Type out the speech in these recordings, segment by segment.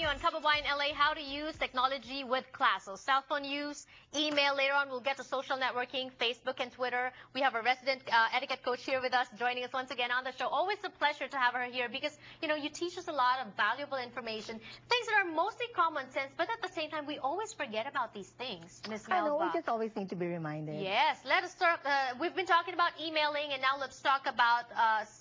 you on Kababayan LA how to use technology with class. So cell phone use, email. Later on, we'll get to social networking, Facebook and Twitter. We have a resident etiquette coach here with us, joining us once again on the show. Always a pleasure to have her here because, you know, you teach us a lot of valuable information, things that are mostly common sense, but at the same time, we always forget about these things, Ms. Melba. I know, we just always need to be reminded. Yes, let us start. We've been talking about emailing, and now let's talk about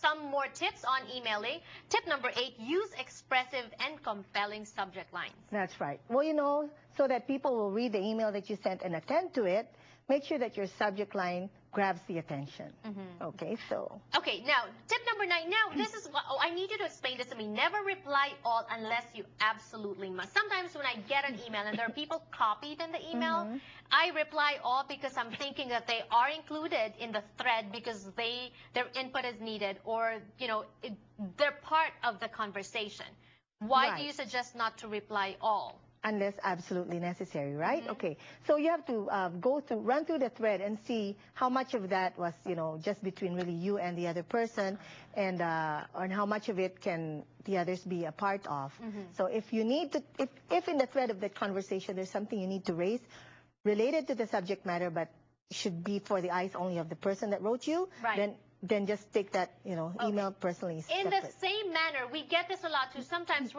some more tips on emailing. Tip number 8, use expressive and compelling subject lines. That's right. Well, you know, so that people will read the email that you sent and attend to it, make sure that your subject line grabs the attention. Okay, so. Okay, now, tip number 9. Now, this is, I need you to explain this to me. Never reply all unless you absolutely must. Sometimes when I get an email and there are people copied in the email, I reply all because I'm thinking that they are included in the thread because their input is needed, or, you know, they're part of the conversation. Why do you suggest not to reply all? Unless absolutely necessary, right? Okay, so you have to run through the thread and see how much of that was, you know, just between really you and the other person, and how much of it can the others be a part of. So if you need to, if in the thread of that conversation there's something you need to raise related to the subject matter, but should be for the eyes only of the person that wrote you, then just take that, you know, email personally separate. In the same manner, we get this a lot too. Sometimes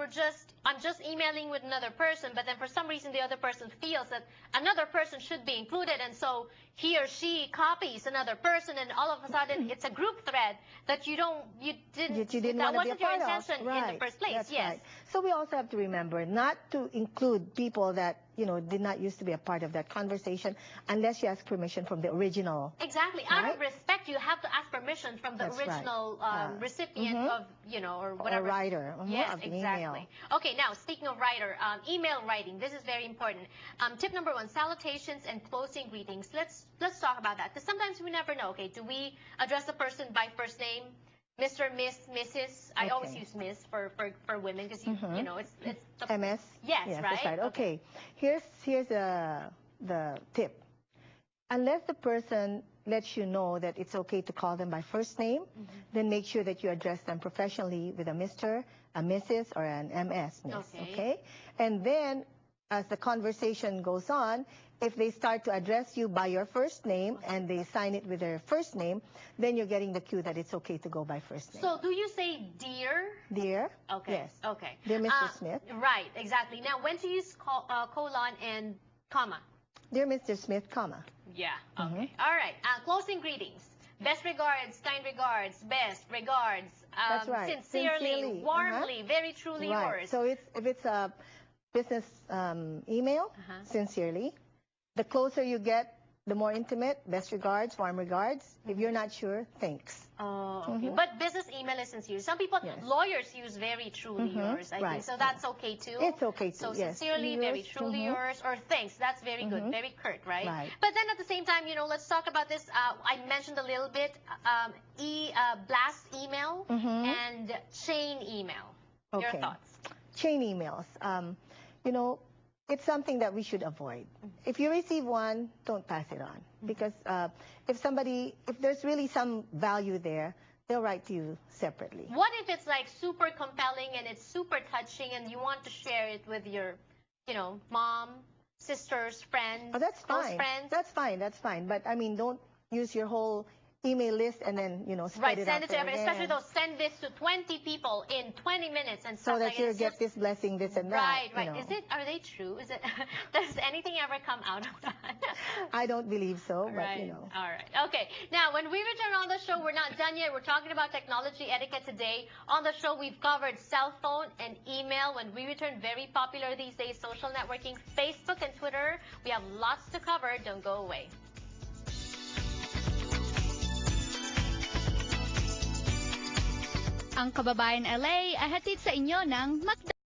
I'm just emailing with another person, but then for some reason the other person feels that another person should be included, and so he or she copies another person, and all of a sudden it's a group thread that you didn't that wasn't your intention of. in the first place. That's right. So we also have to remember not to include people that, you know, did not used to be a part of that conversation unless you ask permission from the original. Exactly. Out of respect, you have to ask permission from the original recipient of, you know, or whatever. Or writer. Yes, of the exactly. email. Okay, now speaking of writer, email writing. This is very important. Tip number 1, salutations and closing greetings. Let's talk about that, because sometimes we never know. Okay, do we address the person by first name? Mr., Miss, Mrs. I always use Miss for women because you know it's the MS. Yes, right. That's right. Okay. Here's the tip. Unless the person lets you know that it's okay to call them by first name, then make sure that you address them professionally with a Mr., a Mrs., or an MS, Miss. Okay. And then as the conversation goes on, if they start to address you by your first name and they sign it with their first name, then you're getting the cue that it's okay to go by first name. So do you say dear? Dear? Okay. Yes. Okay. Dear Mr. Smith? Right, exactly. Now, when to use colon and comma? Dear Mr. Smith, comma. Yeah, okay. All right. Closing greetings. Best regards, kind regards, best regards. That's right. Sincerely, warmly, very truly yours. So if it's a business email, sincerely. The closer you get, the more intimate. Best regards, warm regards. If you're not sure, thanks. Oh, okay. But business email is sincere. Some people, lawyers use very truly yours, I think. So that's okay too. It's okay too, so sincerely, very truly yours, or thanks. That's very good. Very curt, right? But then at the same time, you know, let's talk about this. I mentioned a little bit, blast email and chain email. Your thoughts? Chain emails. You know, it's something that we should avoid. If you receive one, don't pass it on. Because if there's really some value there, they'll write to you separately. What if it's like super compelling and it's super touching and you want to share it with your, you know, mom, sisters, friends, that's fine. friends? That's fine. That's fine. But I mean, don't use your whole email list and then, you know, spread it out. Send it to everyone, especially those, send this to 20 people in 20 minutes and stuff so that like you get this blessing, this and that. Right. You know. Are they true? Does anything ever come out of that? I don't believe so, but you know. All right. Okay. Now, when we return on the show, we're not done yet. We're talking about technology etiquette today. On the show, we've covered cell phone and email. When we return, very popular these days, social networking, Facebook and Twitter. We have lots to cover. Don't go away. Ang Kababayan LA ay hatid sa inyo ng